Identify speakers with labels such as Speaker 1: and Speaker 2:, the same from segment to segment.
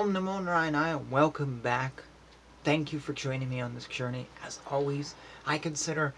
Speaker 1: Om Namo Narayana, welcome back. Thank you for joining me on this journey. As always, I consider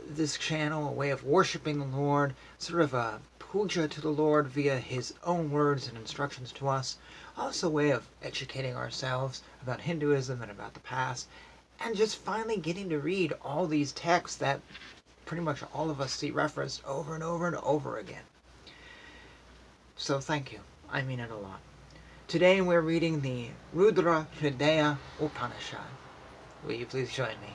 Speaker 1: this channel a way of worshiping the Lord, sort of a puja to the Lord via His own words and instructions to us. Also a way of educating ourselves about Hinduism and about the past, and just finally getting to read all these texts that pretty much all of us see referenced over and over and over again. So thank you. I mean it a lot. Today we're reading the Rudra Hridaya Upanishad. Will you please join me?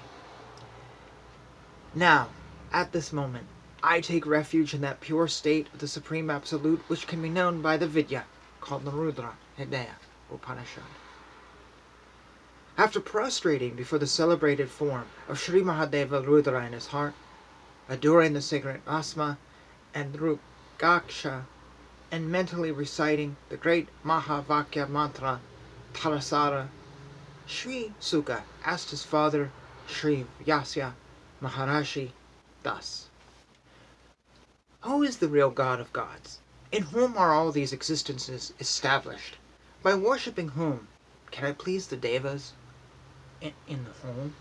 Speaker 1: Now, at this moment, I take refuge in that pure state of the Supreme Absolute which can be known by the Vidya, called the Rudra Hridaya Upanishad. After prostrating before the celebrated form of Sri Mahadeva Rudra in his heart, adoring the sacred Asma and Rugaksha, and mentally reciting the great Mahavakya mantra Tarasara, Sri Suka asked his father, Sri Vyasa Maharishi, thus: Who is the real God of gods? In whom are all these existences established? By worshipping whom can I please the Devas? In the whom?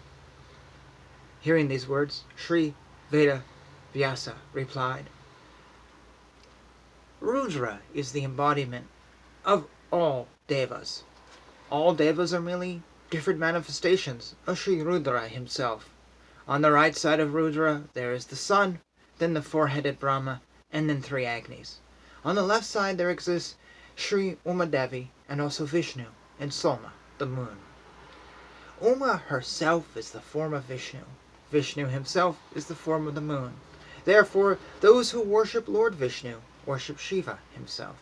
Speaker 1: Hearing these words, Sri Veda Vyasa replied, Rudra is the embodiment of all Devas. All Devas are merely different manifestations of Sri Rudra himself. On the right side of Rudra there is the sun, then the four-headed Brahma, and then three Agnis. On the left side there exists Sri Uma Devi, and also Vishnu, and Soma, the moon. Uma herself is the form of Vishnu. Vishnu himself is the form of the moon. Therefore, those who worship Lord Vishnu worship Shiva himself,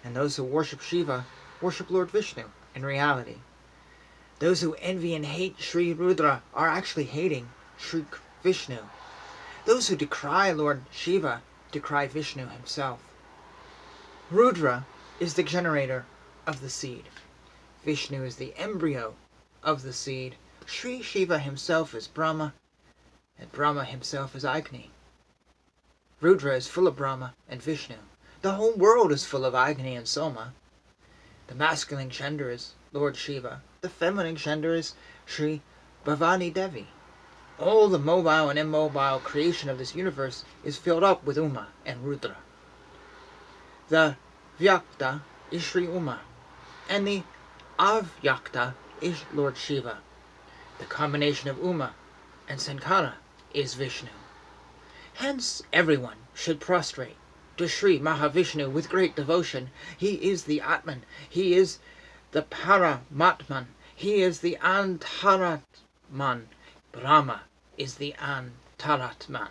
Speaker 1: and those who worship Shiva worship Lord Vishnu in reality. Those who envy and hate Sri Rudra are actually hating Sri Vishnu. Those who decry Lord Shiva decry Vishnu himself. Rudra is the generator of the seed. Vishnu is the embryo of the seed. Sri Shiva himself is Brahma, and Brahma himself is Agni. Rudra is full of Brahma and Vishnu. The whole world is full of Agni and Soma. The masculine gender is Lord Shiva. The feminine gender is Sri Bhavani Devi. All the mobile and immobile creation of this universe is filled up with Uma and Rudra. The Vyakta is Sri Uma, and the Avyakta is Lord Shiva. The combination of Uma and Sankara is Vishnu. Hence, everyone should prostrate to Sri Mahavishnu with great devotion. He is the Atman. He is the Paramatman. He is the Antaratman. Brahma is the Antaratman.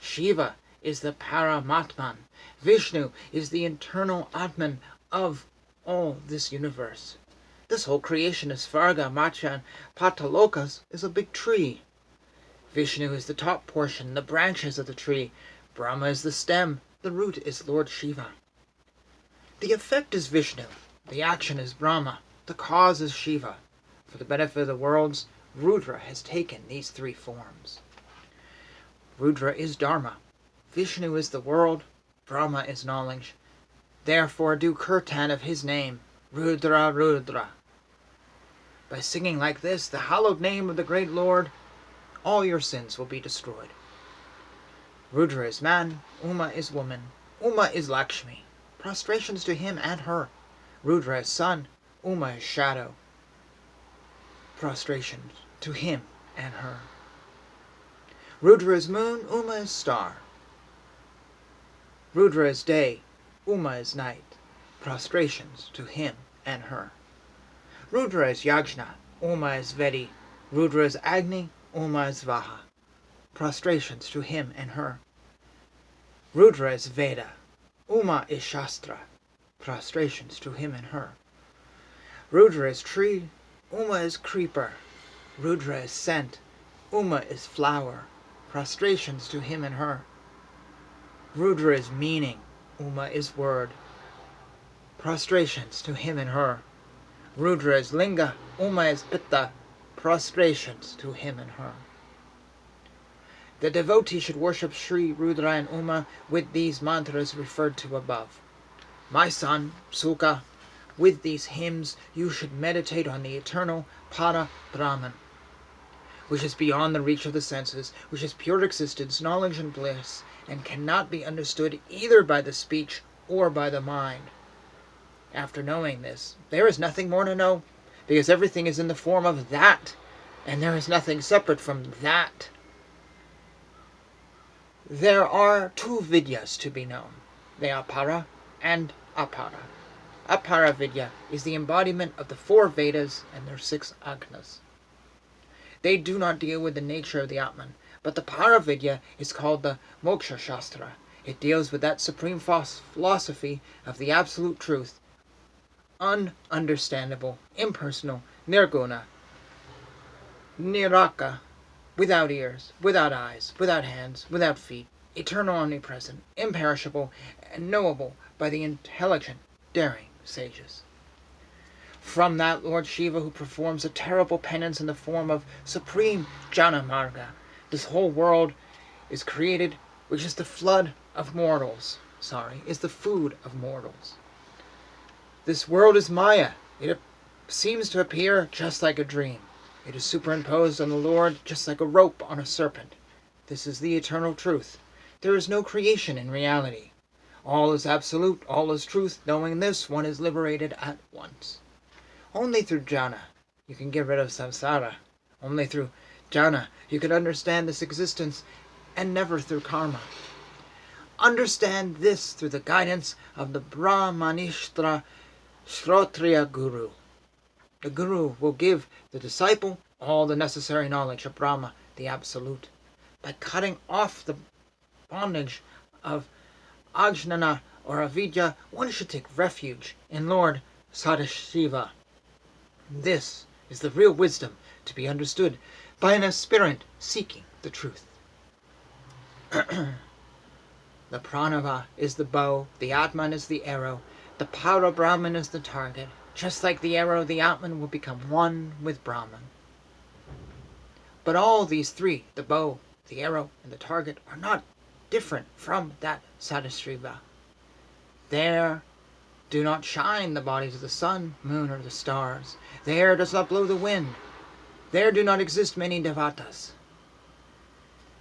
Speaker 1: Shiva is the Paramatman. Vishnu is the internal Atman of all this universe. This whole creation of Svarga, Macha, and Patalokas is a big tree. Vishnu is the top portion, the branches of the tree. Brahma is the stem. The root is Lord Shiva. The effect is Vishnu. The action is Brahma. The cause is Shiva. For the benefit of the worlds, Rudra has taken these three forms. Rudra is Dharma. Vishnu is the world. Brahma is knowledge. Therefore do kirtan of his name, Rudra Rudra. By singing like this, the hallowed name of the great Lord, all your sins will be destroyed. Rudra is man, Uma is woman, Uma is Lakshmi. Prostrations to him and her. Rudra is sun, Uma is shadow. Prostrations to him and her. Rudra is moon, Uma is star. Rudra is day, Uma is night. Prostrations to him and her. Rudra is Yajna, Uma is Vedi. Rudra is Agni, Uma is Vaha. Prostrations to him and her. Rudra is Veda. Uma is Shastra. Prostrations to him and her. Rudra is tree. Uma is creeper. Rudra is scent. Uma is flower. Prostrations to him and her. Rudra is meaning. Uma is word. Prostrations to him and her. Rudra is linga. Uma is pitta. Prostrations to him and her. The devotee should worship Sri Rudra and Uma with these mantras referred to above. My son, Suka, With these hymns you should meditate on the eternal Para Brahman, which is beyond the reach of the senses, which is pure existence, knowledge, and bliss, and cannot be understood either by the speech or by the mind. After knowing this, there is nothing more to know, because everything is in the form of that, and there is nothing separate from that. There are two vidyas to be known. They are para and apara. Apara vidya is the embodiment of the 4 Vedas and their 6 agnas. They do not deal with the nature of the Atman, but the para vidya is called the Moksha Shastra. It deals with that supreme philosophy of the absolute truth, ununderstandable, impersonal, nirguna, niraka, without ears, without eyes, without hands, without feet, eternal, omnipresent, imperishable, and knowable by the intelligent, daring sages. From that Lord Shiva, who performs a terrible penance in the form of supreme Jana Marga, this whole world is created, which is the flood of mortals. Is the food of mortals. This world is Maya. It seems to appear just like a dream. It is superimposed on the Lord just like a rope on a serpent. This is the eternal truth. There is no creation in reality. All is absolute, all is truth. Knowing this, one is liberated at once. Only through jhana you can get rid of samsara. Only through jhana you can understand this existence, and never through karma. Understand this through the guidance of the Brahmanishtra Shrotriya Guru. The Guru will give the disciple all the necessary knowledge of Brahma, the Absolute. By cutting off the bondage of Ajnana or Avidya, one should take refuge in Lord Sadashiva. This is the real wisdom to be understood by an aspirant seeking the truth. The pranava is the bow, the Atman is the arrow, the Para Brahman is the target. Just like the arrow, the Atman will become one with Brahman. But all these 3, the bow, the arrow, and the target, are not different from that Sadashiva. There do not shine the bodies of the sun, moon, or the stars. There does not blow the wind. There do not exist many devatas.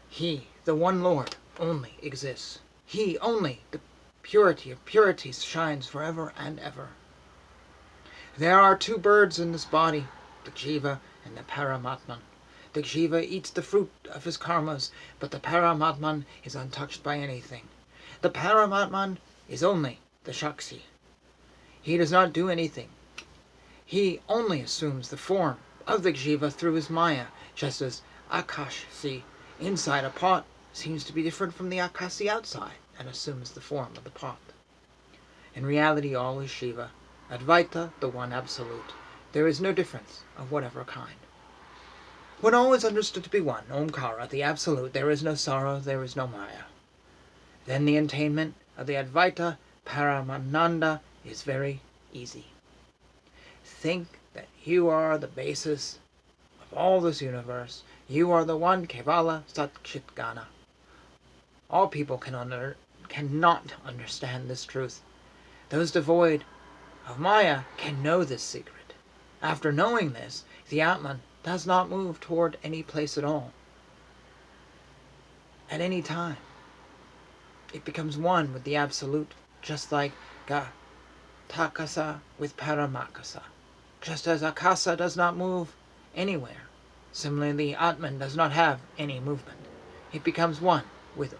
Speaker 1: He, the one Lord, only exists. He only, the purity of purities, shines forever and ever. There are 2 birds in this body, the Jiva and the Paramatman. The Jiva eats the fruit of his karmas, but the Paramatman is untouched by anything. The Paramatman is only the Shakshi. He does not do anything. He only assumes the form of the Jiva through his Maya, just as Akashasi inside a pot seems to be different from the Akasi outside and assumes the form of the pot. In reality, all is Shiva, Advaita, the one absolute. There is no difference of whatever kind. When all is understood to be one, Omkara, the absolute, there is no sorrow, there is no Maya. Then the attainment of the Advaita Paramananda is very easy. Think that you are the basis of all this universe. You are the one Kevala Satchitgana. All people cannot understand this truth. Those devoid of Maya can know this secret. After knowing this, the Atman does not move toward any place at all. At any time. It becomes one with the Absolute, just like Gatakasa with Paramakasa. Just as Akasa does not move anywhere, similarly Atman does not have any movement. It becomes one with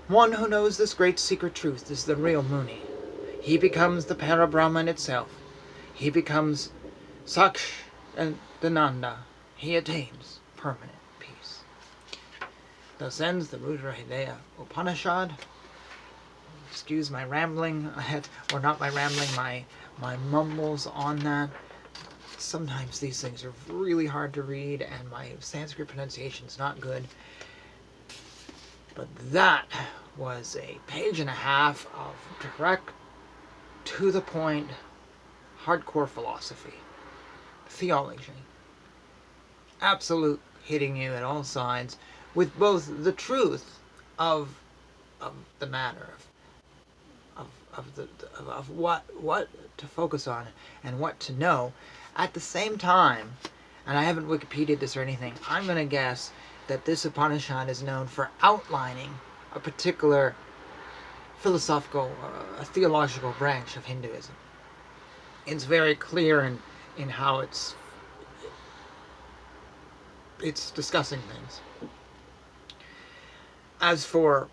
Speaker 1: One who knows this great secret truth is the real Muni. He becomes the Parabrahman itself. He becomes Saksh and Dananda. He attains permanent peace. Thus ends the Rudra Hidaya Upanishad. Excuse my rambling, or not my rambling, my mumbles on that. Sometimes these things are really hard to read and my Sanskrit pronunciation is not good. But that was a page and a half of direct, to the point, hardcore philosophy, theology. Absolute hitting you at all sides with both the truth of the matter, of what to focus on and what to know. At the same time, and I haven't Wikipedia'd this or anything, I'm going to guess that this Upanishad is known for outlining a particular philosophical, a theological branch of Hinduism. It's very clear in how it's discussing things. As for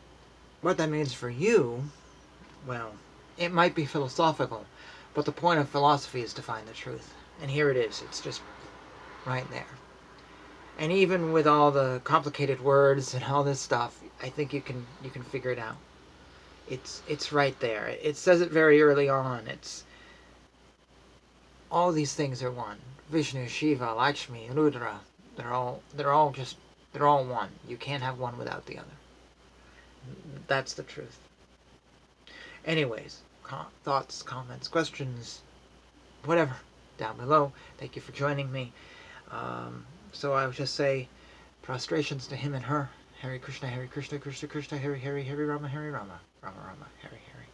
Speaker 1: what that means for you, well, it might be philosophical, but the point of philosophy is to find the truth. And here it is. It's just right there. And even with all the complicated words and all this stuff, I think you can figure it out. It's right there. It says it very early on. It's all these things are one. Vishnu, Shiva, Lakshmi, Rudra. They're all one. You can't have one without the other. That's the truth. Anyways, thoughts, comments, questions, whatever, down below. Thank you for joining me. So I would just say prostrations to him and her. Hare Krishna, Krishna Krishna, Hare Hare, Hare Rama, Rama Rama, Hare Hare.